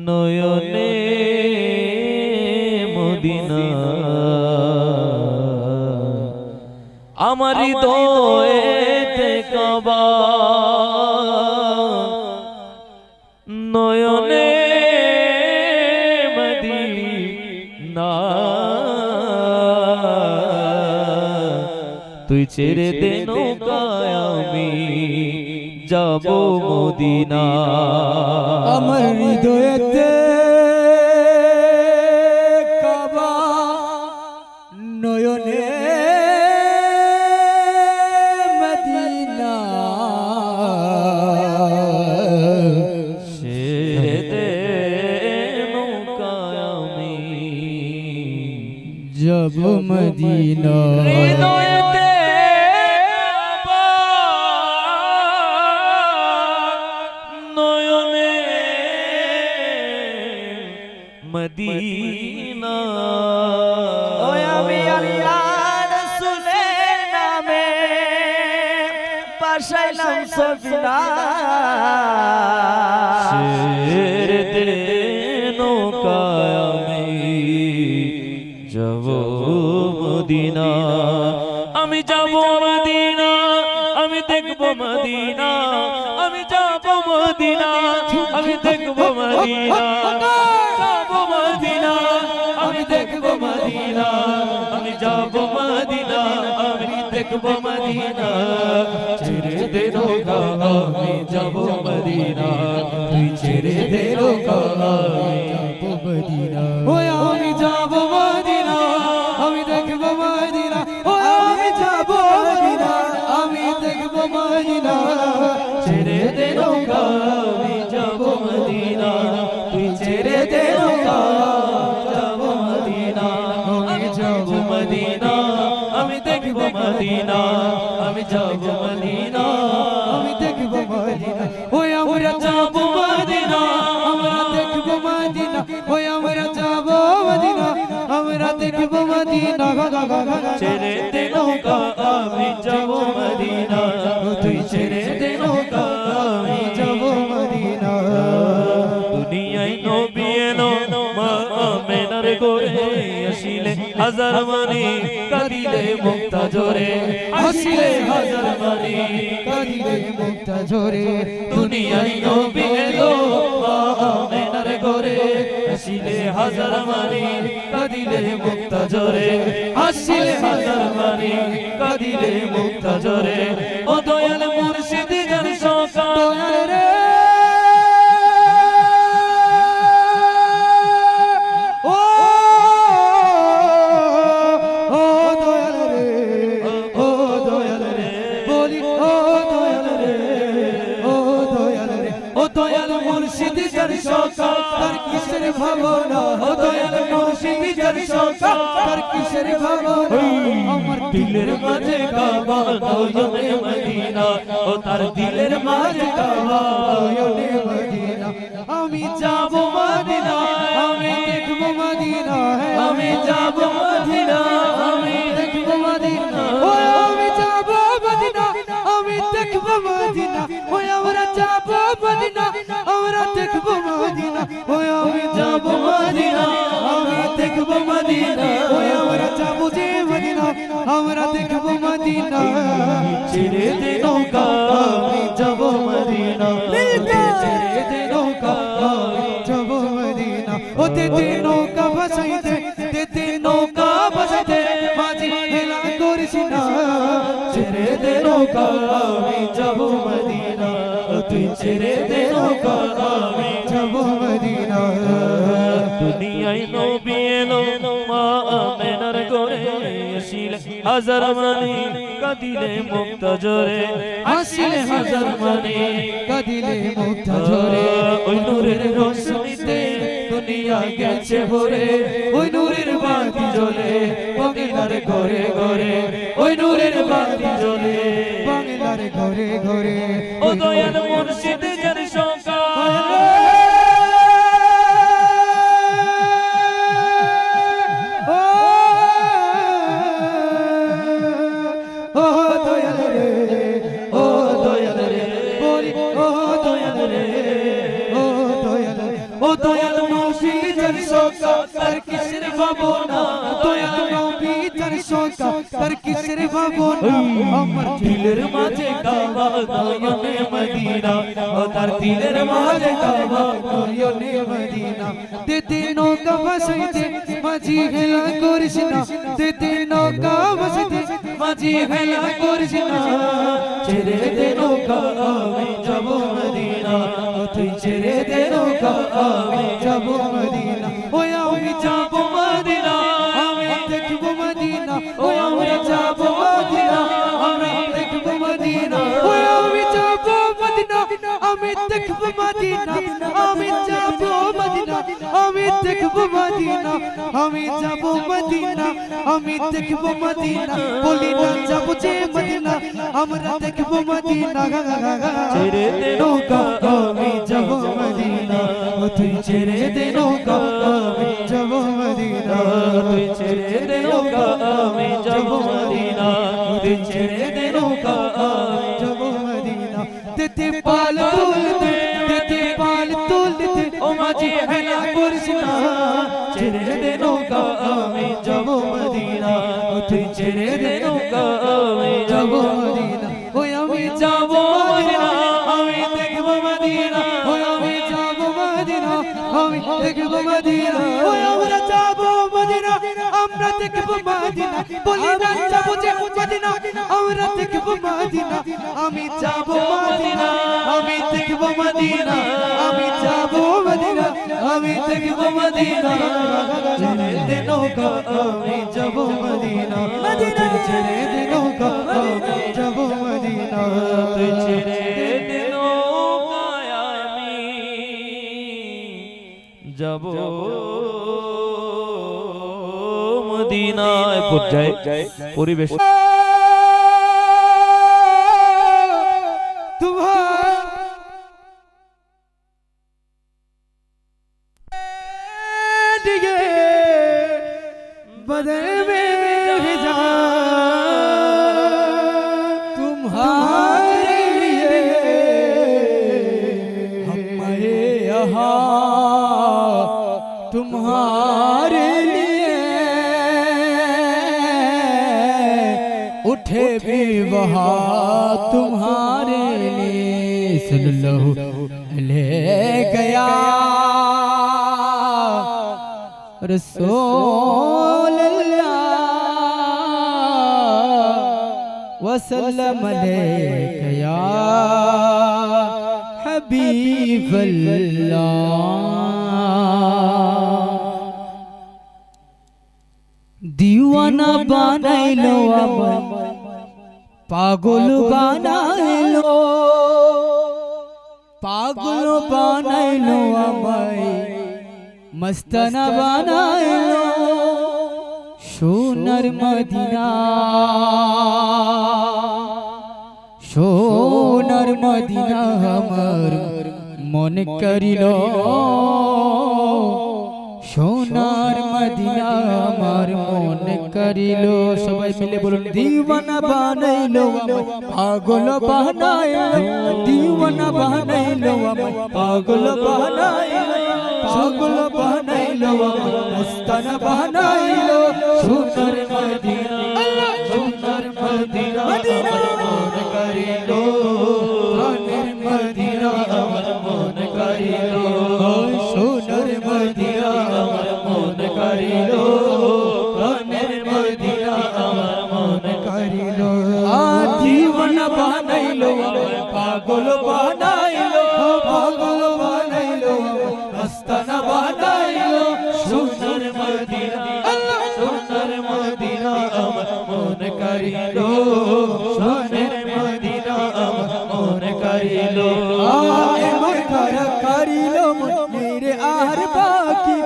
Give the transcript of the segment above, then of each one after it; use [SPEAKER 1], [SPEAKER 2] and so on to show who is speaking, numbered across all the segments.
[SPEAKER 1] নয়নে মদিনা আমার হৃদয়েতে কাবা নয়নে মদিনা তুই ছেড়ে দে নৌকায় আমি যাব মদিনা
[SPEAKER 2] আমার হৃদয়েতে কাবা নয়নে মদিনা
[SPEAKER 1] ছেড়ে দে নৌকায় আমি
[SPEAKER 2] যাব মদিনা
[SPEAKER 1] হৃদয়েতে কাবা নয়নে মদিনা
[SPEAKER 3] ওই আমি আল্লাহ রাসূলের নামে বাসাইলাম সফিনা
[SPEAKER 1] ছেড়ে দে নৌকায় আমি যাব মদিনা আমি যাব মদিনা আমি দেখব মদিনা আমি যাব মদিনা আমি দেখব মদিনা যাব মদিনা আমি দেখব মদিনা আমি যাব মদিনা আমি দেখব মদিনা ছেড়ে দে নৌকা আমি যাব মদিনা তুই ছেড়ে দে নৌকা আমি যাব মদিনা
[SPEAKER 2] ওই আমি যাব মদিনা আমি দেখব মদিনা ওই আমি যাব মদিনা আমি দেখব মদিনা
[SPEAKER 1] ছেড়ে দে নৌকা আমি যাব মদিনা তুই ছেড়ে দে নৌকা যাব মদিনা আমি যাব মদিনা আমি দেখব মদিনা আমি যাব মদিনা
[SPEAKER 2] আমি দেখব মদিনা ওই আমরা যাব মদিনা আমরা দেখব মদিনা ওই আমরা যাব মদিনা আমরা দেখব মদিনা
[SPEAKER 1] ছেড়ে দে নৌকা আমি যাব মদিনা তুই ছেড়ে দে নৌকা আমি যাব
[SPEAKER 2] মদিনা
[SPEAKER 1] দুনিয়ায় নবী এলো মা আমেনার গোরে আসিলে হাজার মানি কাঁদিলে মুক্তা জোরে আসিলে হাজার মানি
[SPEAKER 2] কাঁদিলে মুক্তা ঝরে
[SPEAKER 1] দুনিয়ায় নবী এলো মা আমেনার গোরে আসিলে হাজার মানি কাঁদিলে মুক্তা জোরে আসিলে হাজার মানি কাঁদিলে মুক্তা জোরে ও দয়াল মুর্শিদ জান সকা
[SPEAKER 2] রে ও ও দয়াল রে ও দয়াল রে বলি ও দয়াল রে ও দয়াল রে ও দয়াল মুর্শিদ জান সকা তার কিসের ভাবনা ও দয়াল মুর্শিদ জান সকা তার কিসের ভাবনা আমার
[SPEAKER 1] দিলের মাঝে কাবা নয়নে মদিনা ও তার দিলের মাঝে কাবা
[SPEAKER 2] নয়নে মদিনা আমি যাব মদিনা আমি দেখব মদিনা
[SPEAKER 1] আমি যাব মদিনা আমি
[SPEAKER 2] দেখব মদিনা ও আমি যাব মদিনা আমি দেখব মদিনা ও আমরা যাব মদিনা আমরা দেখব মদিনা ও আমি যাব মদিনা আমি দেখব মদিনা ও আমরা যাব যে মদিনা আমরা দেখব মদিনা
[SPEAKER 1] ছেড়ে দে নৌকা আমি যাব মদিনা ছেড়ে দে নৌকা
[SPEAKER 2] আমি যাব মদিনা ও তেতে নৌকা ভাসাইতে তেতে নৌকা ভাসাইতে মাঝি হেলা করিস না
[SPEAKER 1] ছেড়ে দে নৌকা আমি যাব মদিনা তুই ছেড়ে দে নৌকা আমি
[SPEAKER 2] যাব মদিনা
[SPEAKER 1] দুনিয়ায় নবী এলো মা আমেনার গোরে আসিলে হাজার মানি কাঁদিলে মুক্তা জোরে আসিলে হাজার মানি
[SPEAKER 2] কাঁদিলে মুক্তা ঝরে
[SPEAKER 1] ওই নূরের রোশনীতে দুনিয়া গেছে ভরে ওই নূরের বাতি জ্বলে বাংলার ঘরে ঘরে ওই নূরের বাতি জ্বলে
[SPEAKER 2] বাংলার ঘরে ঘরে
[SPEAKER 1] ও দয়াল মুর্শিদ জান সকা
[SPEAKER 2] ও দয়াল রে ও দয়াল রে বলি ও দয়াল রে ও দয়াল নবী যার শোকা তার কিসের ভাবনা দয়াল নবী যার শোকা তার কিসের ভাবনা আমার
[SPEAKER 1] দিলের মাঝে কাবা নয়নে মদিনা ও তার দিলের মাঝে কাবা
[SPEAKER 2] নয়নে মদিনা তেতে নৌকা ভাসাইতে মাঝি হেলা করিস না তেতে নৌকা ভাসাইতে
[SPEAKER 1] মাঝি হেলা করিস না ছেড়ে দে নৌকা আমি যাব মদিনা তুই ছেড়ে দে নৌকা আমি
[SPEAKER 2] যাব মদিনা ও আমি যাব মদিনা আমি দেখব মদিনা ও আমরা যাব মদিনা আমরা দেখব মদিনা ও আমি যাব মদিনা আমি দেখব মদিনা আমি যাব মদিনা আমি দেখব মদিনা আমি যাব মদিনা আমি দেখব মদিনা বলি না যাব যে মদিনা আমরা দেখব মদিনা
[SPEAKER 1] ছেড়ে দে নৌকা আমি যাব মদিনা তুই ছেড়ে দে নৌকা আমি
[SPEAKER 2] যাব মদিনা
[SPEAKER 1] তুই ছেড়ে দে নৌকা আমি যাব মদিনা তুই ছেড়ে দে নৌকা আমি
[SPEAKER 2] যাব মদিনা তেতে পাল তুলতে তেতে পাল তুলতে
[SPEAKER 1] ও মাঝি হেলা করিস না ছেড়ে দে নৌকা আমি যাব মদিনা তুই ছেড়ে দে নৌকা আমি যাব
[SPEAKER 2] মদিনা ও আমি
[SPEAKER 1] যাব মদিনা আমি দেখব মদিনা
[SPEAKER 2] ও আমি যাব মদিনা আমি দেখব মদিনা ও আমরা যাব মদিনা আমরা দেখব মদিনা বলি না যাব যে মদিনা আমরা দেখব মদিনা আমি যাব মদিনা আমি দেখব মদিনা আমি যাব মদিনা আমি দেখব মদিনা
[SPEAKER 1] ছেড়ে দে নৌকা আমি যাব মদিনা
[SPEAKER 2] মদিনা ছেড়ে দে নৌকা আমি যাব মদিনা
[SPEAKER 1] তুই ছেড়ে দে নৌকা আমি যাব মদিনায় পর্যায়ে পরিবেশ
[SPEAKER 2] बदल में जा तुम्हारे लिए हमारे यहाँ तुम्हारे लिए उठे भी वहाँ तुम्हारे लिए सल्लल्लाहु अलैहि गया रसूल वसल्लम अलैका या हबीब दीवाना बानाइलो আমায় পাগল বানাইলো পাগল বানাইলো আমায় मस्ताना बनाइलो सोनार मदीना सोनार मदीना हमर मन करिलो सोनार मदीना हमर मन करिलो सबाई मिले बोलुन दीवाना बनाइलो पागल बनाइलो दीवाना बनाइलो पागल बनाइलो पागल बनाइलो मस्ताना बनाइलो सुंदर मदीना सुंदर मदीना मन करिलो प्राणेर मदीना मन करिलो सुंदर मदीना मन करिलो प्राणेर मदीना मन करिलो दीवाना बनाइलो पागल बनाइलो पागल बनाइलो मस्ताना बनाइलो सुंदर मदीना सुंदर मदीना मन करिलो सुंदर मदीना मन करिलो आए मन करिलो मेरे आर बाकी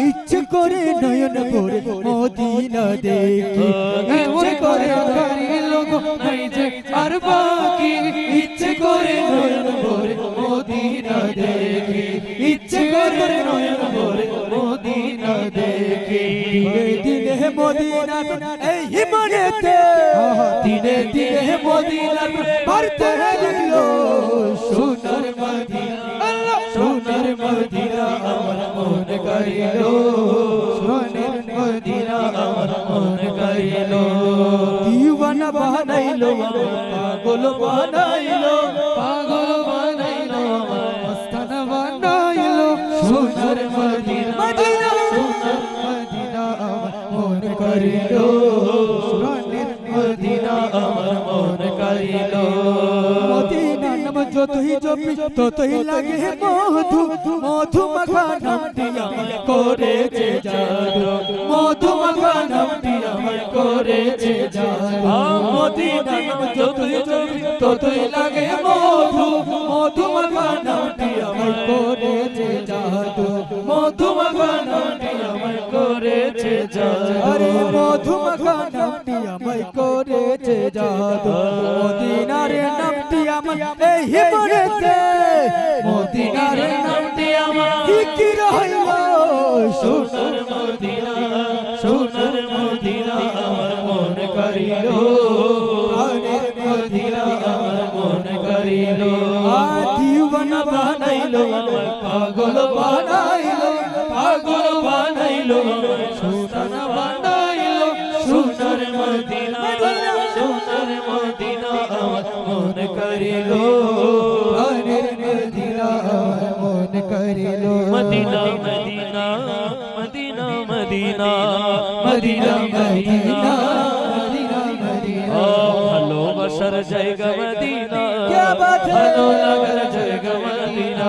[SPEAKER 2] इच्छा करे नयन भरे मदीना देखी इच्छा करे करिलो नहीं जे आर बाकी इच्छा करे नयन भरे मदीना देखी इच्छा करे नयन भरे मदीना देखी दिने दिने मदीना এই মনেতে দিনে দিনে মদীনা পড়তে গেলো সোনার মদিনা আল্লাহ সোনার মদিনা আমার
[SPEAKER 1] করিল সোনার মদিনা আমার মন করিল
[SPEAKER 2] দিওয়ানা বানাইলো পাগল বানাইলো
[SPEAKER 1] পাগল বানাইলো আমার
[SPEAKER 2] মস্তানা বানাইলো সোনার মদিনা মদিনা
[SPEAKER 1] সোনার
[SPEAKER 2] মদিনা আমার
[SPEAKER 1] মন করিল সোনার মদিনা আমার মন করিল
[SPEAKER 2] মদিনা নাম যতই জপি ততই লাগে মধু মধু মাখা নামটি
[SPEAKER 1] আমায় করেছে জাদু মধু মাখা নামটি আমায় করেছে জাদু মদিনা নাম যতই জপি ততই লাগে মধু মধু মাখা নামটি আমায় করেছে জাদু মধু মাখা নামটি আমায় করেছে জাদু
[SPEAKER 2] আরে মধু মাখা নামটি আমায় করেছে জাদু মদিনার নামটি আমার এই মনেতে
[SPEAKER 1] মদিনার নামটি আমার
[SPEAKER 2] জিকির হইল
[SPEAKER 1] সোনার মদিনা সোনার মদিনা আমার মন করিল প্রাণের মদিনা আমার মন করিল
[SPEAKER 2] দিওয়ানা
[SPEAKER 1] বানাইলো আমার পাগল বানাইলো পাগল বানাইলো আমার সোনার বানাইলো সোনার মদিনা সোনার মদিনা আমার মন করিল
[SPEAKER 2] প্রাণের মদিনা আমার মন করিল
[SPEAKER 1] মদিনা মদিনা মদিনা মদিনা মদিনা মদিনা
[SPEAKER 2] মদিনা মদিনা
[SPEAKER 1] ভালোবাসার জায়গা মদিনা
[SPEAKER 2] क्या बात है
[SPEAKER 1] ভালো লাগার জায়গা মদিনা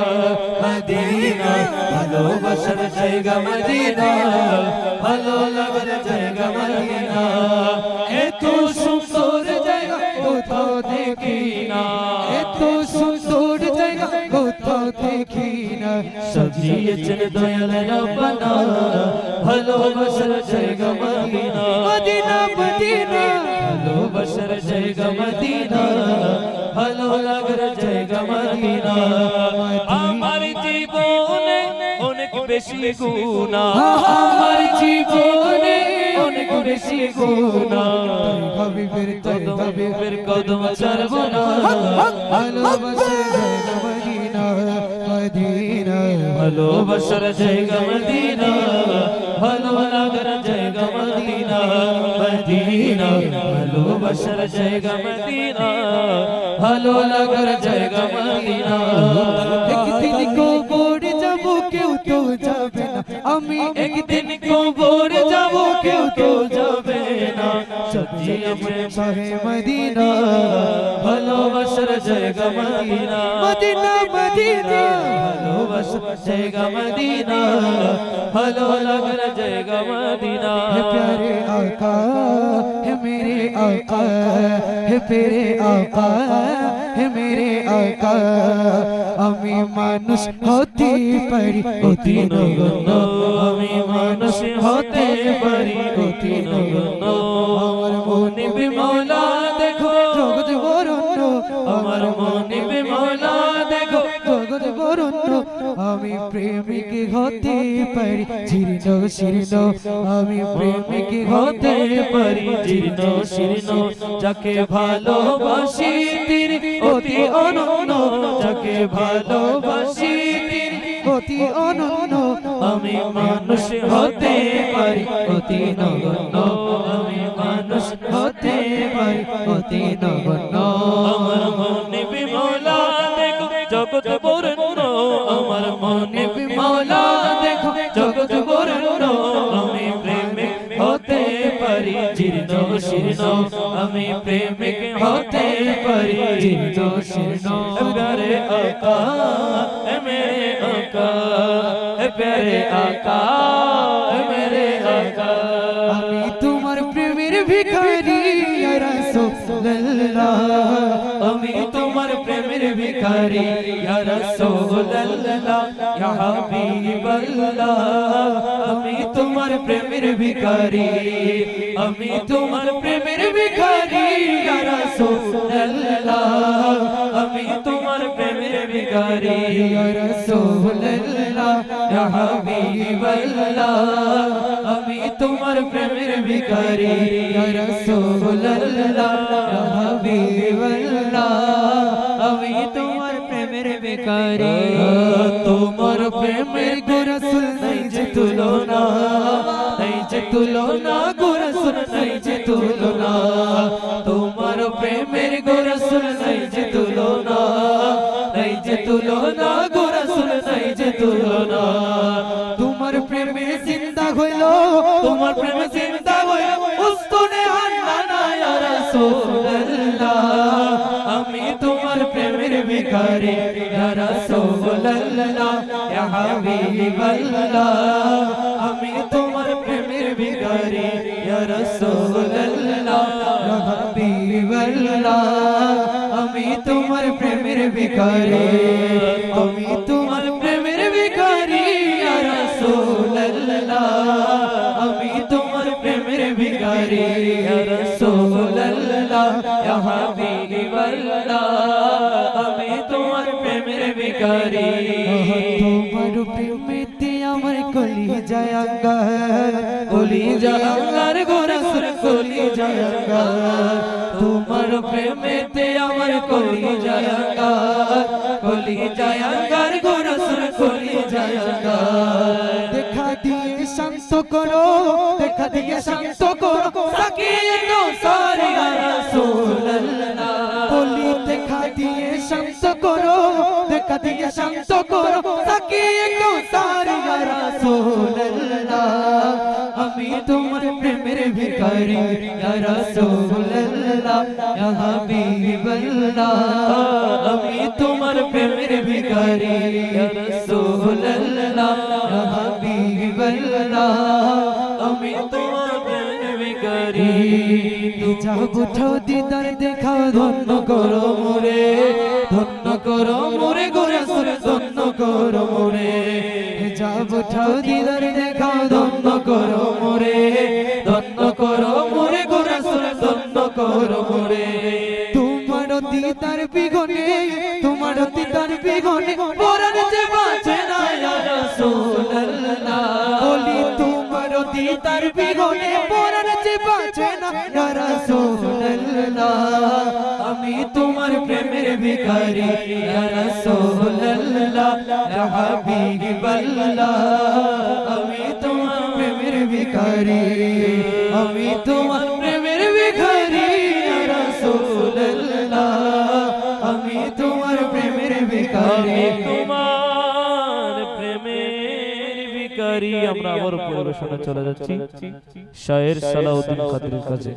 [SPEAKER 1] মদিনা ভালোবাসার জায়গা মদিনা ভালো লাগার জায়গা মদিনা এত সুন্দর জায়গা কোথাও দেখি না
[SPEAKER 2] এত সুন্দর জায়গা কোথাও দেখি না
[SPEAKER 1] সাজিয়েছেন দয়াল রব্বানা ভালোবাসার জায়গা মদিনা
[SPEAKER 2] মদিনা মদিনা
[SPEAKER 1] ভালোবাসার জায়গা মদিনা ভালো লাগার জায়গা মদিনা আমার জীবনে অনেক বেশি গুনাহ আমার জীবনে অনেক বেশি গুনাহ
[SPEAKER 2] হাবিবের
[SPEAKER 1] হাবিবের কদম ছাড়ব না
[SPEAKER 2] ভালোবাসার জায়গা মদিনা মদিনা
[SPEAKER 1] ভালোবাসার জায়গা মদিনা ভালো লাগার জায়গা মদিনা মদিনা ভালোবাসার জায়গা মদিনা ভালো লাগার জায়গা মদিনা
[SPEAKER 2] একদিন কবর যাব কেউ তো যাবে না আমি
[SPEAKER 1] একদিন কবর যাব কেউ তো যাবে না সাজিয়েছে
[SPEAKER 2] শাহে মদিনা
[SPEAKER 1] ভালোবাসার জায়গা মদিনা
[SPEAKER 2] মদিনা মদিনা
[SPEAKER 1] ভালোবাসার জায়গা মদিনা ভালো লাগার জায়গা মদিনা
[SPEAKER 2] है प्यारे आका है मेरे आका है प्यारे आका है मेरे आका আমি মানুষ হতে পারি
[SPEAKER 1] অতি নগণ্য আমি মানুষ হতে পারি অতি নগণ্য আমার মনে বিমলা দেখো
[SPEAKER 2] জগৎ বরণ্য
[SPEAKER 1] আমার মনে বিমলা দেখো
[SPEAKER 2] জগৎ বরণ্য আমি প্রেমিক হতে পারি জীর্ণ শীর্ণ আমি প্রেমিক
[SPEAKER 1] হতে
[SPEAKER 2] হতে
[SPEAKER 1] পারি জীর্ণ শীর্ণ যাকে ভালোবাসি তিনি অতি অনন্য যাকে ভালোবাসি তিনি
[SPEAKER 2] অতি অনন্য
[SPEAKER 1] আমি মানুষ হতে পারি অতি নগণ্য আমি মানুষ হতে পারি অতি নগণ্য আমার মনে বিমলা দেখো জগৎ বরণ্য আমার মনে বিমলা দেখো জগৎ বরণ্য আমি প্রেমিক হতে পারি জীর্ণ শীর্ণ আমি প্রেমিক হতে পারি জীর্ণ শীর্ণ প্যারে আকা এ মেরে আকা এ প্যারে আকা এ মেরে আকা
[SPEAKER 2] আমি তোমার প্রেমের ভিখারি ইয়া রাসূলুল্লাহ
[SPEAKER 1] আমি তোমার প্রেমের ভিখারি ইয়া রাসূলুল্লাহ ইয়া হাবিবাল্লাহ আমি তোমার প্রেমের ভিখারি আমি তোমার প্রেমের ভিখারি ইয়া রাসূলুল্লাহ আমি তোমার প্রেমের ভিখারি
[SPEAKER 2] ইয়া রাসূলুল্লাহ
[SPEAKER 1] ইয়া হাবিবাল্লাহ আমি তোমার প্রেমের ভিখারি
[SPEAKER 2] ইয়া রাসূলুল্লাহ
[SPEAKER 1] ইয়া হাবিবাল্লাহ আমি তোমার প্রেমের ভিখারি তোমার প্রেমের
[SPEAKER 2] গো রাসূল নাই যে
[SPEAKER 1] যে তুলনা
[SPEAKER 2] তোমার প্রেমে জিন্দা হইল
[SPEAKER 1] তোমার প্রেমে চিন্তা হইল উস্তুনে হান্নানা ইয়া রাসূলুল্লাহ আমি তোমার প্রেমের ভিখারি ইয়া রাসূলুল্লাহ ইয়া হাবিবাল্লাহ আমি তোমার প্রেমের ভিখারি ইয়া রাসূলুল্লাহ ইয়া হাবিবাল্লাহ আমি তোমার প্রেমের ভিখারি আমি তোমার প্রেমের ভিখারি ইয়া রাসূলুল্লাহ আমি তোমার প্রেমের ভিখারি ইয়া রাসূলুল্লাহ ইয়া হাবিবাল্লাহ আমি তোমার প্রেমের ভিখারি
[SPEAKER 2] তোমার প্রেমেতে আমার কলিজা আঙ্গার
[SPEAKER 1] কলিজা আঙ্গার গো রাসূল কলিজা আঙ্গার তোমার প্রেমেতে আমার কলিজা আঙ্গার কলিজা আঙ্গার গো রাসূল কলিজা আঙ্গার
[SPEAKER 2] দেখা দিয়ে শান্ত করো দেখা দিয়ে শান্ত করো
[SPEAKER 1] সাকিয়ে কৌসার ইয়া রাসূলুল্লাহ
[SPEAKER 2] বলি দেখা দিয়ে শান্ত করো দেখা দিয়ে শান্ত করো সাকিয়ে কৌসার ইয়া রাসূলুল্লাহ
[SPEAKER 1] আমি তোমার প্রেমের ভিখারি ইয়া রাসূলুল্লাহ ইয়া হাবিবাল্লাহ আমি তোমার প্রেমের ভিখারি ইয়া রাসূলুল্লাহ ইয়া হাবিবাল্লাহ আমি তোমার প্রেমের ভিখারি
[SPEAKER 2] যাব উঠাও দিদার দেখাও ধন্য
[SPEAKER 1] করো মোরে ধন্য করো মোরে গো রাসূল ধন্য করো মোরে
[SPEAKER 2] যাব উঠাও দিদার দেখাও
[SPEAKER 1] ধন্য করো মোরে ধন্য করো মোরে গো রাসূল ধন্য করো মোরে
[SPEAKER 2] তোমার দিদার বিঘনে তোমার দিদার বিঘনে
[SPEAKER 1] পরাণ যে বাঁচে না ইয়া রাসূলুল্লাহ
[SPEAKER 2] বলি তোমার দিদার বিঘনে পরাণ যে বাঁচে না ইয়া রাসূলুল্লাহ
[SPEAKER 1] আমি তোমার প্রেমের ভিখারি ইয়া রাসূলুল্লাহ ইয়া হাবিবাল্লাহ আমি তোমার প্রেমের ভিখারি আমি তোমার প্রেমের ভিখারি ইয়া রাসূলুল্লাহ আমি তোমার প্রেমের ভিখারি তোমার প্রেমের ভিখারি আমরা আবার পরিবেশনে চলে যাচ্ছি শায়ের সালাউদ্দিন খাদরির কাছে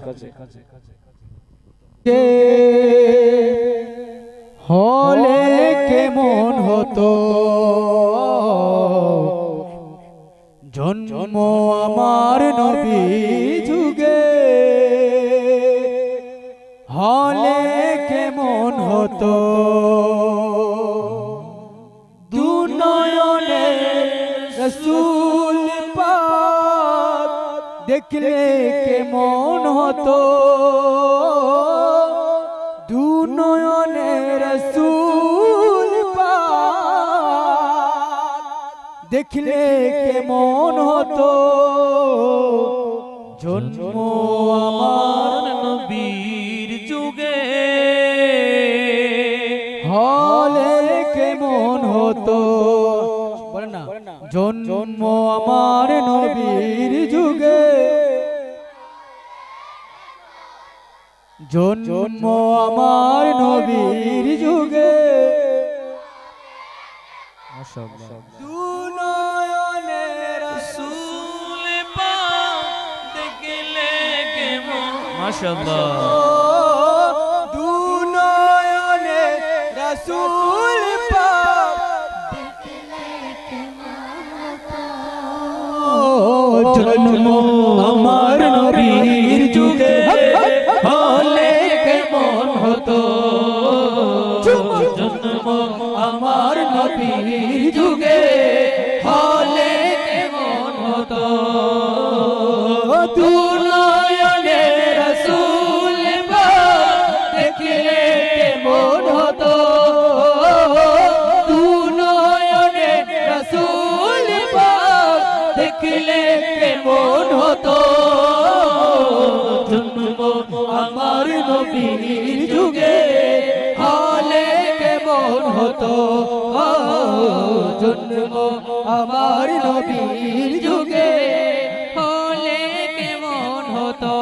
[SPEAKER 2] হলে কেমন হতো জন্ম আমার নবী যুগে হলে কেমন হতো দু নয়নে রাসূল পাক দেখলে কেমন হতো দু নয়নে রাসূল পাক দেখলে কেমন হতো জন্ম আমার
[SPEAKER 1] নবীর যুগে
[SPEAKER 2] হলে কেমন হতো বলেন না জন্ম আমার নবীর যুগে জন্ম আমার নবীর যুগে দু নয়নে
[SPEAKER 1] রাসূল পাক দেখলে কেমন মাশাআল্লাহ
[SPEAKER 2] দু নয়নে রাসূল পাক
[SPEAKER 1] জন্ম আমার নবীর যুগে হলে কেমন হতো জন্ম আমার নবীর যুগে হলে কেমন হতো দু নয়নে রাসূল পাক দেখলে কেমন হতো দু নয়নে রাসূল পাক দেখলে কেমন হতো জন্ম আমার নবীর যুগে হলে কেমন হতো জন্ম আমার নবীর যুগে হলে কেমন হতো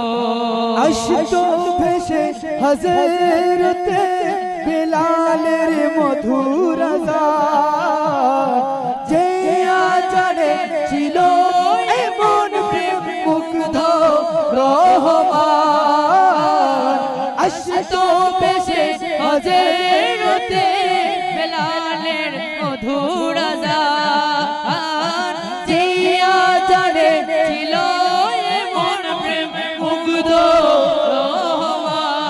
[SPEAKER 2] আসতো ভেসে হযরতে বেলালের মধুর আযান জানে ছিল এমন প্রেম মুগ্ধ রহমান আসতো বেশে হযরতে বেলালের মধুর আযান জিয়া জানে ছিল এমন প্রেম মুগ্ধ রহমান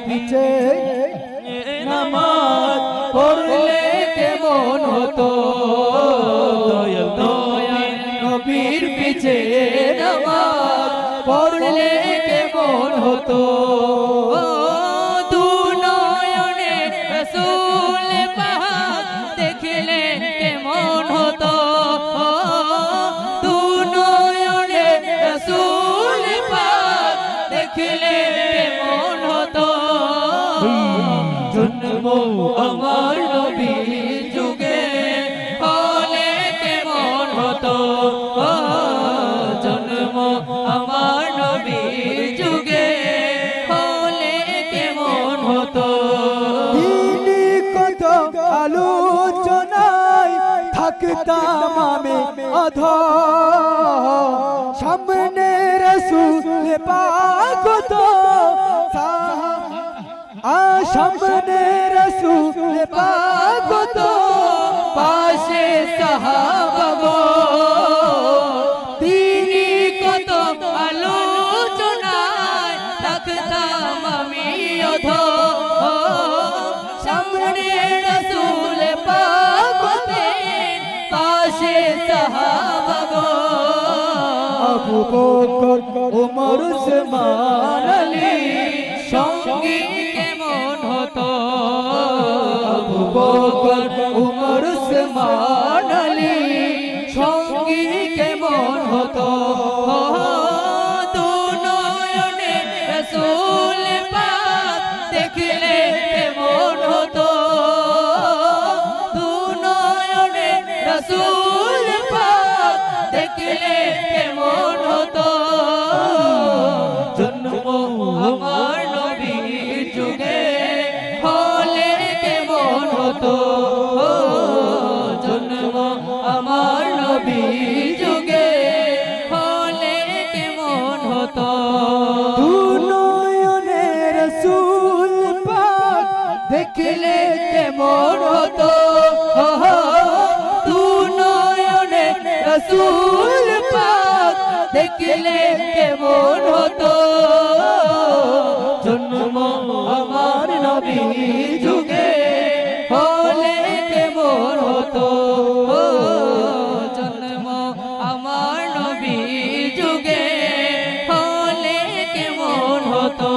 [SPEAKER 2] পিছে নামাজ পড়লে কেমন হতো নবীর পিছে নামাজ পড়লে কেমন হতো দু নয়নে রাসূল পাক দেখলে কেমন হতো দু নয়নে রাসূল পাক দেখলে কেমন হতো জন্ম আমার নবীর যুগে হলে কেমন হতো জন্ম আমার নবীর যুগে হলে কেমন হতো তিনি কত আলোচনায় থাকতাম আমি অধম সামনে রাসূল পাক তো সামনে রাসূল পাক তো পাশে সাহাবা তিনি কত আলোচনায় থাকতাম আমি অধম সামনে রাসূল পাক পাশে সাহাবা আবু বকর ওমর উসমান আলী সঙ্গী কেমন হতো আবু বকর ওমর উসমান আলী সঙ্গী কেমন হতো দু নয়নে রাসূল পাক দেখলে কেমন হতো দু নয়নে রাসূল পাক দেখলে কেমন হতো জন্ম আমার নবীর যুগে হলে কেমন হতো জন্ম আমার নবীর যুগে হলে কেমন হতো দু নয়নে রাসূল পাক দেখলে কেমন হতো দু নয়নে রাসূল পাক দেখলে কেমন হতো জন্ম আমার নবীর যুগে হলে কেমন হতো জন্ম আমার নবীর যুগে হলে কেমন হতো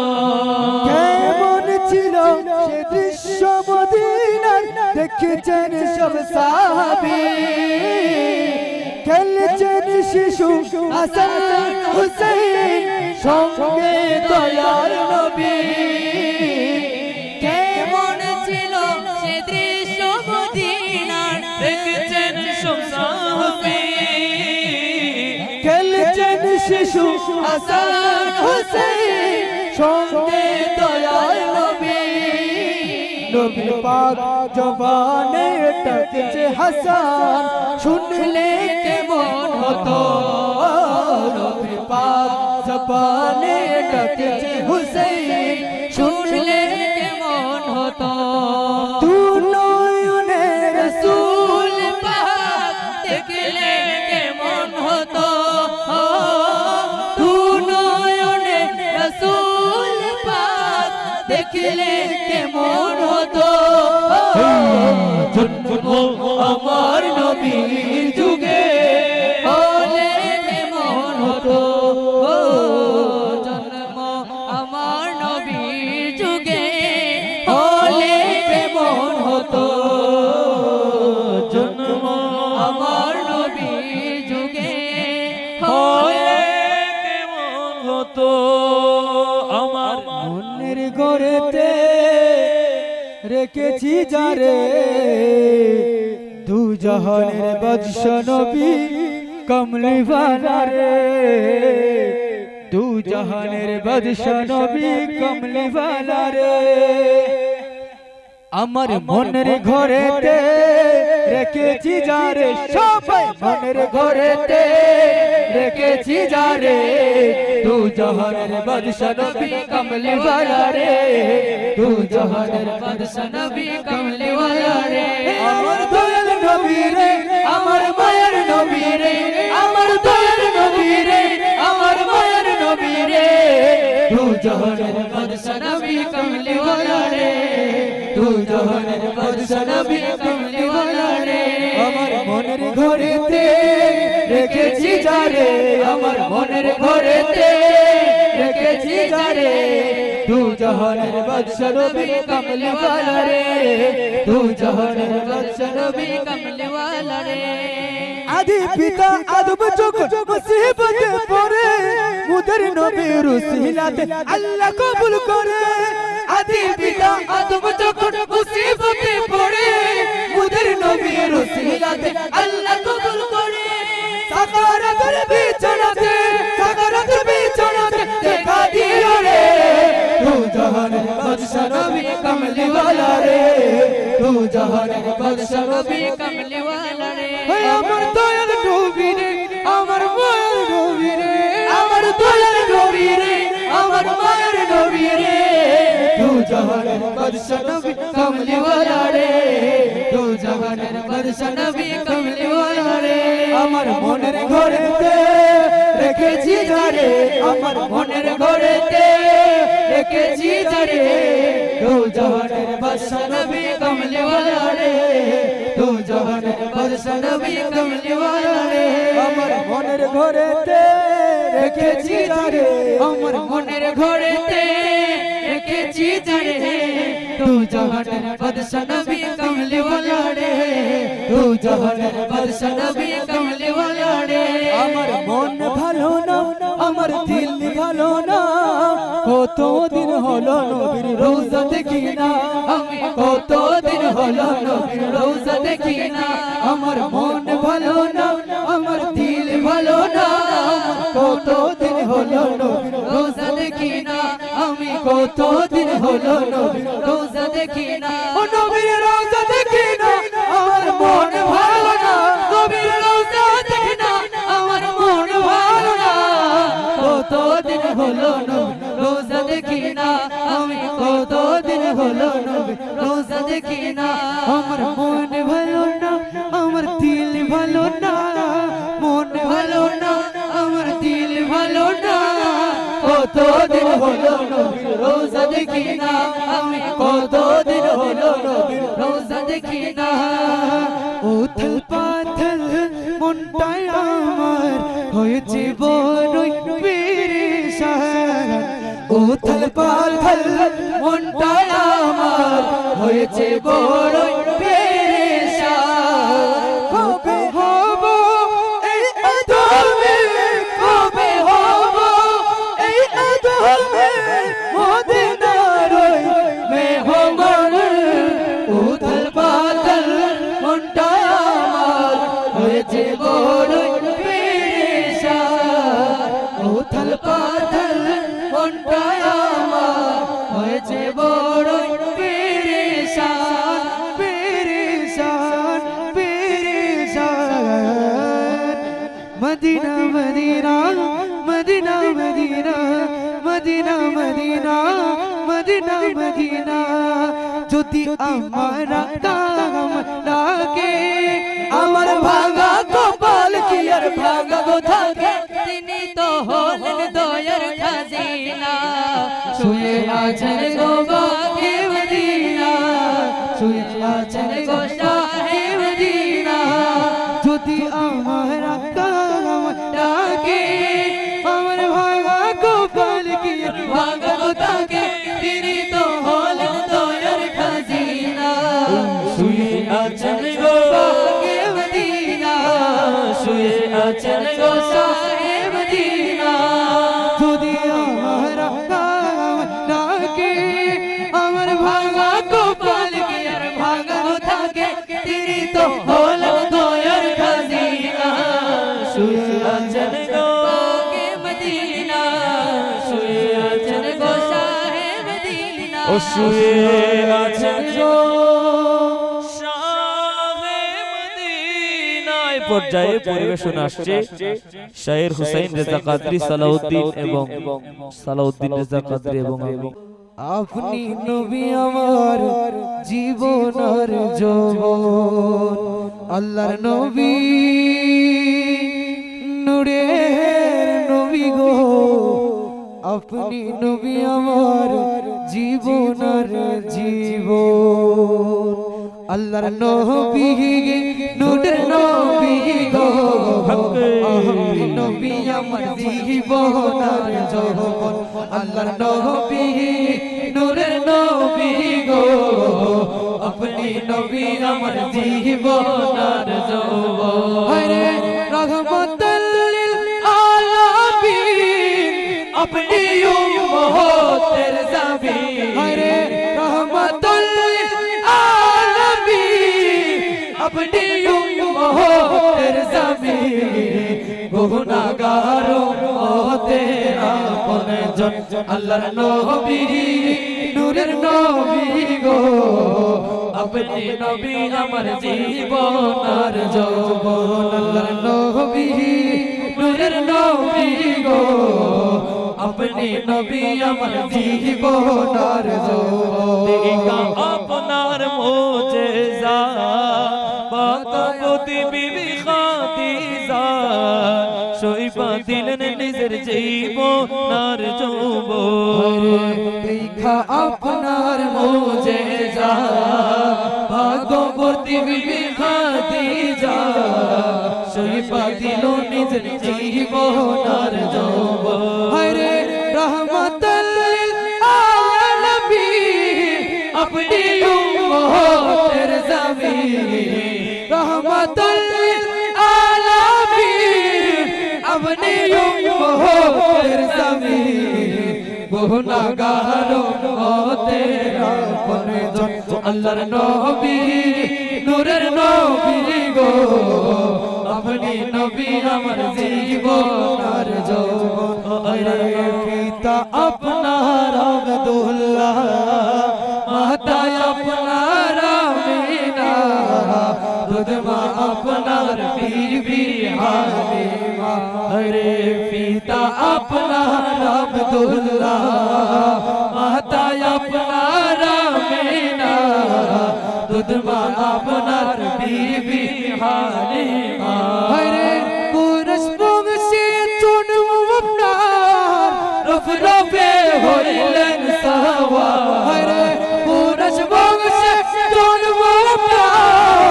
[SPEAKER 2] কেমন ছিল সে দৃশ্য মদিনার দেখেছেন সব সাহাবী খেলছেন শিশু হাসান হুসাইন সঙ্গে দয়াল নবী কেমন ছিল সে দৃশ্য মদিনার দেখেছেন সব সাহাবী খেলছেন শিশু হাসান হুসাইন সঙ্গে দয়াল নবী নবী পাক জবানে ডাকছে হাসান শুনলে কেমন হতো নবী পাক জবানে ডাকছে হুসাইন শুনলে কেমন হতো দু নয়নে রাসূল পাক দেখলে কেমন হতো দু নয়নে রাসূল পাক দেখলে কেমন হতো জন্ম আমার নবীর যুগে হলে কেমন হতো জন্ম আমার নবীর যুগে হলে কেমন হতো জন্ম আমার নবীর যুগে হলে কেমন হতো আমার মনের ঘরেতে রেখেছি যারে দু জাহানের বাদশা নবী কমলি ওয়ালা রে দু জাহানের বাদশা নবী কমলি ওয়ালা রে আমার মনের ঘরেতে রেখেছি যারে সবাই মনের ঘরেতে রেখেছি যারে তু জাহানের বাদশা নবী কমলি ওয়ালা রে তু জাহানের বাদশা নবী কমলি ওয়ালা রে আমার দয়াল নবী রে আমার মায়ের নবী রে আমার দয়াল নবী রে আমার মায়ের নবী রে তু জাহানের বাদশা নবী কমলি ওয়ালা রে তু জাহানের বাদশা নবী কমলি ওয়ালা রে আমার মনের ঘরেতে রেখেছি যারে আমার মনের ঘরেতে রেখেছি যারে তু জাহানের বাদশা নবী কমলি ওয়ালা রে তু জাহানের বাদশা নবী কমলি ওয়ালা রে আদি পিতা আদম যখন মুসিবতে পড়ে মুদের নবীর উসিলাতে আল্লাহ কবুল করে আদি পিতা আদম যখন মুসিবতে পড়ে মুদের নবীর উসিলাতে আল্লাহ কবুল করে সাকারাতের বিছানাতে দেখা দিও রে তু জাহানের বাদশা নবী কমলি ওয়ালা রে তু জাহানের বাদশা নবী কমলি ওয়ালা রে আমার দয়াল নবী রে আমার মায়ের নবী রে আমার দয়াল নবী রে আমার মায়ের নবী রে তু জাহানের বাদশা নবী কমলি ওয়ালা রে তু জাহানের বাদশা নবী কমলি ওয়ালা রে আমার মনের ঘরেতে রেখেছি যারে আমার মনের ঘরেতে রেখেছি যারে তু জাহানের বাদশা নবী কমলি ওয়ালা রে তু জাহানের বাদশা নবী কমলি ওয়ালা রে আমার মনের ঘরেতে রেখেছি যারে আমার মনের ঘরেতে রেখেছি যারে তু জাহানের বাদশা নবী কমলি ওয়ালা রে তু জাহানের বাদশা নবী কমলি ওয়ালা রে আমার মন ভালো না আমার দিল ভালো না কতদিন হলো নবীর রোজা দেখি না আমি কতদিন হলো নবীর রোজা দেখি না আমার মন ভালো না আমার দিল ভালো না কতদিন হলো নবীর রোজা দেখি না আমি কতদিন হলো নবীর রোজা দেখি না ও নবীর রোজা দেখি না আমার মন ভালো না নবীর রোজা দেখি না আমার মন ভালো না কতদিন হলো নবীর রোজা দেখি না আমি কতদিন হলো নবীর রোজা দেখি না আমার মন ভালো না আমার দিল ভালো না মন ভালো না আমার দিল ভালো না কতদিন হলো নবীর রোজা দেখি না আমি কতদিন হলো নবীর রোজা দেখি না উথল পাথল মনটাই আমার হয়েছে বড়ই পেরেশান উথল পাথল মনটাই আমার হয়েছে বড়ই পেরেশান কবে হব এই আদমে কবে হব এই আদমে মদিনার ওই মেহমান উথল পাথল মনটাই আমার হয়েছে বড়ই পেরেশান উথল পাথল মনটাই আমার হয়েছে বড়ই পেরেশান পেরেশান পেরেশান মদিনা মদিনা মদিনা মদিনা মদিনা মদিনা মদিনা মদিনা যদি আমার কাম ডাকে আমার ভাঙা কপাল কি আর ভাঙা থাকে
[SPEAKER 1] তিনি তো হলেন দয়ার খাজিনা
[SPEAKER 2] শুয়ে আছেন গো বাগে মদিনা শুয়ে আছেন গো শাহে মদিনা যদি আমার কাম ডাকে আমার ভাঙা কপাল কি আর ভাঙা থাকে
[SPEAKER 1] তিনি তো হলেন দয়ার খাজিনা
[SPEAKER 3] শুয়ে আছেন গো
[SPEAKER 1] বাগে মদিনা শুয়ে আছেন গো শাহে মদিনা
[SPEAKER 2] যদি আমার কাম ডাকে আমার ভাঙা কপাল কি আর ভাঙা থাকে
[SPEAKER 1] তিনি তো হলেন দয়ার খাজিনা
[SPEAKER 3] শুয়ে আছেন গো
[SPEAKER 1] বাগে মদিনা শুয়ে আছেন গো শাহে মদিনা
[SPEAKER 3] ও শুয়ে আছেন গো শাহে
[SPEAKER 1] পর্যায়ে পরিবেশন আসছে শায়ের হুসাইন রেজা কাদরি সালাউদ্দিন এবং সালাউদ্দিন রেজা কাদরি এবং আমি।
[SPEAKER 2] আপনি নবী আমার জীবন আর যৌবন, আল্লাহর নবী নূরের নবী গো, আপনি নবী আমার জীবন আর জীবন, আল্লাহর নবী নূরের নবী গো, আপনি নবী আমার জীবন আর যৌবন, আল্লাহর নবী নূরের নবী গো, আপনি নবী আমার জীবন আর যৌবন। হরে রহমতুল লিল আলামিন, আপনি উম্মতের জামিন, হরে রহমতুল লিল আলামিন, আপনি উম্মতের জামিন, গুনাহগার উম্মতের আপনজন, আল্লাহর নবী নূরের নবী গো, আপনি নবী আমার জীবন আর যৌবন, আল্লাহর নবী নূরের নবী গো, আপনি নবী আমার জীবন আর যৌবন।
[SPEAKER 1] দেখা আপনার মুজিজা পাকপতি বিবি খাদিজা, সইবা দিলেন নিজের জীবন আর যৌবন।
[SPEAKER 2] দেখা আপনার মুজিজা ভাগ্যবতী বিবি খাদিজা, সইবা দিল নিজের জীবন আর যৌবন। হরে রহমতুল লিল আলামিন, আপনি উম্মতের জামিন, রহমতুল লিল আলামিন, আপনি উম্মতের জামিন, গুনাহগার উম্মতের আপনজন, আল্লাহর নবী নূরের নবী গো, আপনি নবী আমার জীবন আর যৌবন। আরে পিতা আপনার আব্দুল্লাহ, মাতা আপনার আমিনা, দুধ মা আপনার বিবি হালিমা, আরে পিতা আপনার আব্দুল্লাহ, মাতা আপনার আমিনা, দুধ মা আপনার বিবি হালিমা, আরে পুরুষ বংশে জন্ম আপনার, রফ রফে হইলেন সাওয়ার, আরে পুরুষ বংশে জন্ম আপনার,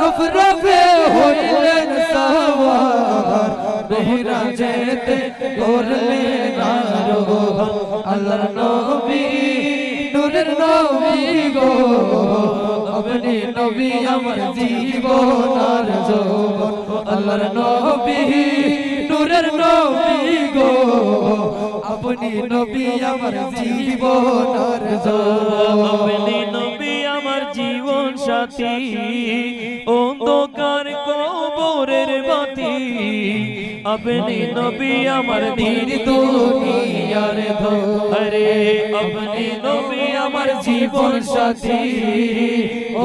[SPEAKER 2] রফ রফে হইলেন সাওয়ার, মেহরাজেতে করলেন আরোহণ, আল্লাহর নবী নূরের নবী গো, আপনি নবী আমার জীবন আর যৌবন, আল্লাহর নবী নূরের নবী গো, আপনি নবী আমার জীবন আর যৌবন।
[SPEAKER 1] আপনি নবী আমার জীবন সাথী, অন্ধকার কবরের বাতি, আপনি নবী আমার দিন দুনিয়ার ধরে, আপনি নবী আমার জীবন সাথী,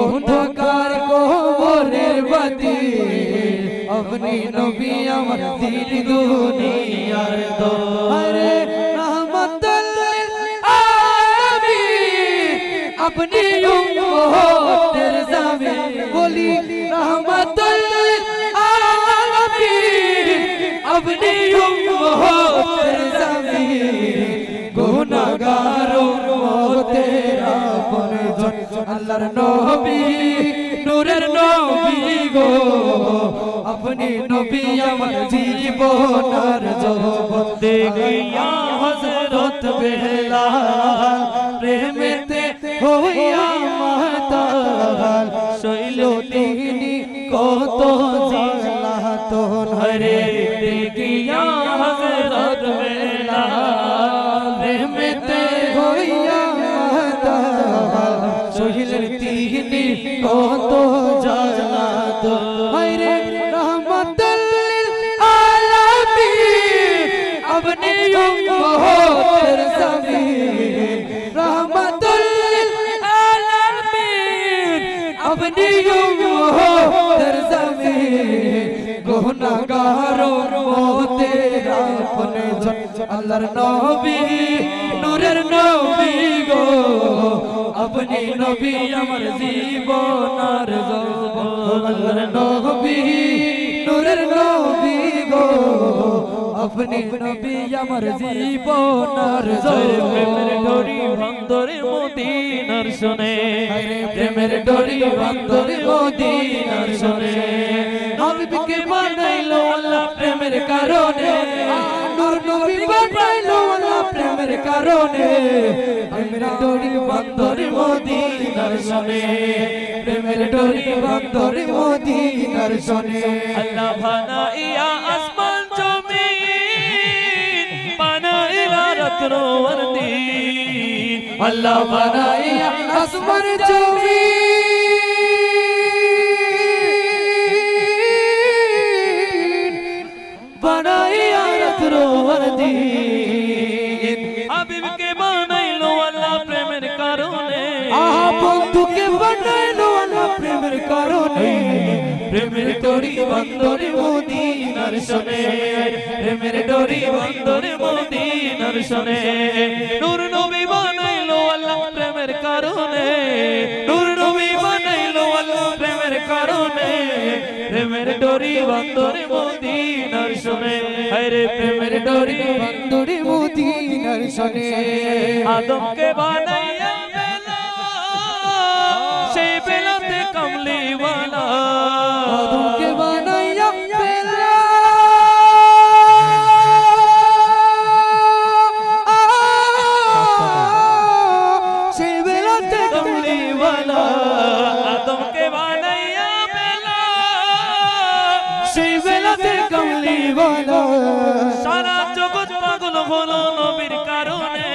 [SPEAKER 2] অন্ধকার কবরের বাতি, আপনি নবী আমার দিন দুনিয়ার ধরে, রহমতুল লিল আলামিন, আপনি উম্মতের জামিন, বলি রহমতুল লিল আলামিন, আপনি উম্মতের জামিন, গুনাহগার উম্মতের আপনজন, আল্লাহর নবী নূরের নবী গো, আপনি নবী আমার জীবন আর যৌবন।
[SPEAKER 1] দেখিয়া হযরত বেলাল
[SPEAKER 2] প্রেমেতে হইয়া মাতাল, শৈল তিনি কত জ্বালাতন,
[SPEAKER 1] হরে দেখিয়া হযরত বেলাল
[SPEAKER 2] প্রেমেতে হইয়া মাতাল, শৈল তিনি কত জ্বালাতন, হরে রহমতুল লিল আলামিন, আপনি উম্মতের জামিন, রহমতুল লিল আলামিন, আপনি উম্মতের জামিন, আল্লাহর নবী নূরের নবী গো আপনি নবী আমার জীবন আর যৌবন আল্লাহর নবী নূরের নবী গো আপনি নবী আমার জীবন আর
[SPEAKER 1] প্রেমের
[SPEAKER 2] যৌবন
[SPEAKER 1] ডোরি বন্দরে মদিনার শোনে
[SPEAKER 2] প্রেমের ডোরি বন্দরে মদিনার শোনে হাবিবকে বানাইলো আল্লাহ প্রেমের কারণে নূর নবী বানাইলো আল্লাহ প্রেমের কারণে প্রেমের ডোরি বন্দরে মদিনার শোনে প্রেমের ডোরি বন্দরে মদিনার শোনে
[SPEAKER 1] আল্লাহ বানাইয়া আসমান জমিন বানাইলা রাত্র আর দিন
[SPEAKER 2] আল্লাহ বানাইয়া আসমান জমিন বানাইয়া রাত্র আর দিন
[SPEAKER 1] হাবিবকে বানাইলো আল্লাহ প্রেমের কারণে
[SPEAKER 2] আহা বন্ধুকে বানাইলো আল্লাহ প্রেমের কারণে প্রেমের ডোরি বন্দরে মদিনার শোনে প্রেমের ডোরি বন্দরে
[SPEAKER 1] মদিনার শোনে নূর নবী বানাইলো আল্লাহ প্রেমের কারণে নূর নবী বানাইলো আল্লাহ প্রেমের কারণে প্রেমের ডোরি বন্দরে মদিনার শোনে হায়রে
[SPEAKER 2] প্রেমের ডোরি বন্দরে মদিনার শোনে
[SPEAKER 1] আদমকে বানাইয়া বেলা সেই বেলাতে কামলিওয়ালা
[SPEAKER 2] আদমকে বানাইয়া বেলা সেই বেলাতে
[SPEAKER 1] কামলিওয়ালা আদমকে বানাইয়া বেলা
[SPEAKER 2] সেই বেলাতে কমলিওয়ালা
[SPEAKER 1] সারা জগৎ পাগল হলো নবীর কারণে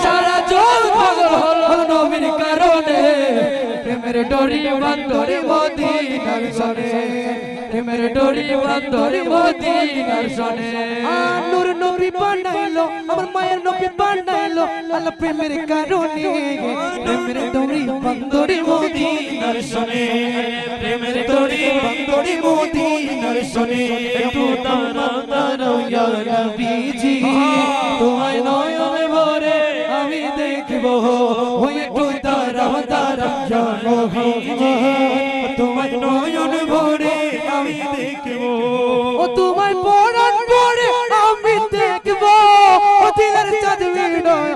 [SPEAKER 2] সারা জগৎ পাগল হলো নবীর কারণে প্রেমের ডোরি বন্দরে মদিনার শোনে প্রেমের ডোরি বন্দরে মদিনার শোনে নূর নবী বানাইলো আমার মায়ের নবী বানাইলো আল্লাহ প্রেমের কারণে প্রেমের ডোরি বন্দরে মদিনার শোনে প্রেমের ডোরি বন্দরে মদিনার শোনে একটু দাঁড়াও দাঁড়াও ইয়া নবীজি তোমায় নয়নে ভরে আমি দেখবো ওই একটু দাঁড়াও দাঁড়াও ইয়া নবীজি তোমায় নয়নে ভরে আমি দেখবো ও তোমায় পরাণ ভরে আমি দেখবো ও দিলের চাঁদ মিনার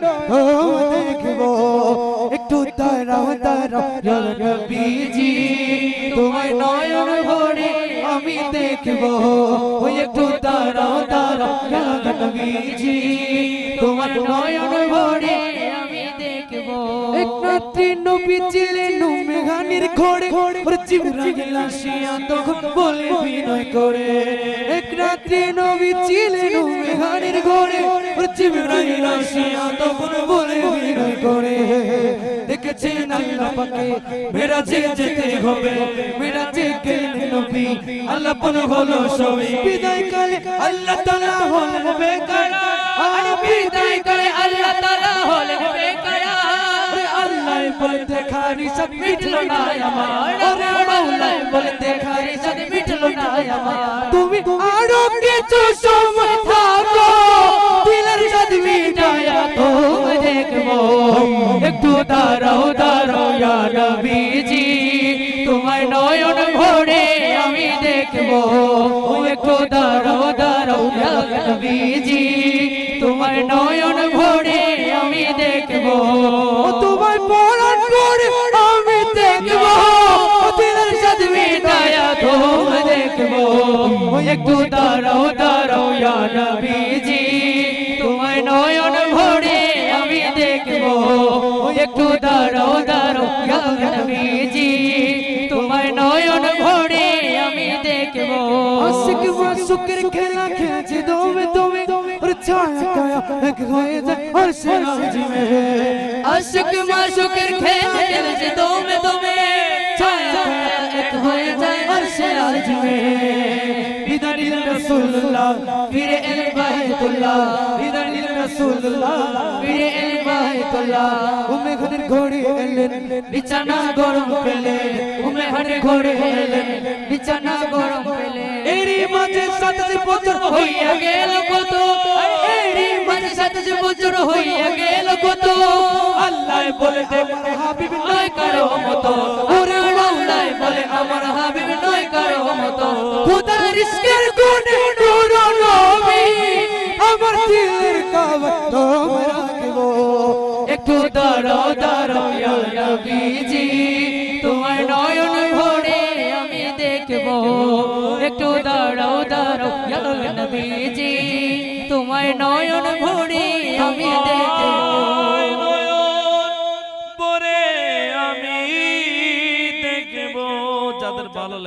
[SPEAKER 2] দেখবো একটু দাঁড়াও দাঁড়াও ইয়া নবীজি তোমায় নয়ন ভরে আমি দেখবো ওই একটু দাঁড়াও দাঁড়াও ইয়া নবীজি তোমার নয়ন ভরে আমি দেখবো এক রাত্রি নবী ছিলেন মেঘানির ঘোড়ে ওর জিবরাইল আসিয়া তখন বলে বিনয় করে এক রাত্রি নবী ছিলেন মেঘানির ঘোড়ে ওর জিবরাইল আসিয়া তখন বলে বিনয় করে দেখেছেন আল্লাহ পাকে মেরাজে যেতে হবে মেরাজে গেলেন নবী আল্লাহ পন হলো সবই বিদায় কালে আল্লাহ তাআলা হলেন বেকারা আর বিদায় কালে আল্লাহ তাআলা হলেন বেকারা আল্লাহ বলতে খারি সব মিটলো না আমার ওরে মাওলা বলতে খারি সব মিটলো না আমার তুমি আরো কিছু সময় থাকো দিলের সাথে মিটায়া তো দেখবো একটু দাঁড়াও দাঁড়াও ইয়া নবীজি তোমার নয়ন ভরে আমি দেখবো একটু দাঁড়াও দাঁড়াও ইয়া নবীজি তোমার নয়ন ভরে আমি দেখবো তোমার পরাণ ভরে আমি দেখবো দিলের সাথে মিটায়া তো দেখবো একটু দাঁড়াও দাঁড়াও ইয়া নবীজি তোমার নয়ন ভরে আমি দেখবো একটু দাঁড়াও দাঁড়াও ইয়া নবীজি তোমার নয়ন ভরে আমি দেখবো আশিক মাসুকের খেলা খেলছে দমে দমে और छाया काया एक होए जाए और सिराज में आशिक माशुकर खेल खेलছে দমে দমে छाया काया एक होए जाए और सिराज में इधर रसूलुल्लाह फिर अल बायतुल्लाह इधर रसूलुल्लाह फिर अल बायतुल्लाह उमे घরের ঘোড়ে এলেন বিছানা গরম পেলেন উমে ঘরের ঘোড়ে এলেন বিছানা গরম পেলেন এরই মাঝে 7 বছর হইয়া গেল কত এরই সাথে সাথে যে বজ্র হইয়া গেল কত
[SPEAKER 1] আল্লাহ বলে তোমার হাবিব নয় কারো মতো
[SPEAKER 2] ওরে
[SPEAKER 1] আল্লাহ বলে আমার হাবিব নয় কারো মতো
[SPEAKER 2] খোদার রিস্কের গুণে নূর নবী আমার দিলের কাবা তোমায় রাখবো
[SPEAKER 1] একটু দাঁড়াও দাঁড়াও ইয়া নবীজি তোমার নয়ন ভরে আমি দেখবো একটু দাঁড়াও দাঁড়াও ইয়া নবীজি তোমার নয়ন ভরে আমি দেখবো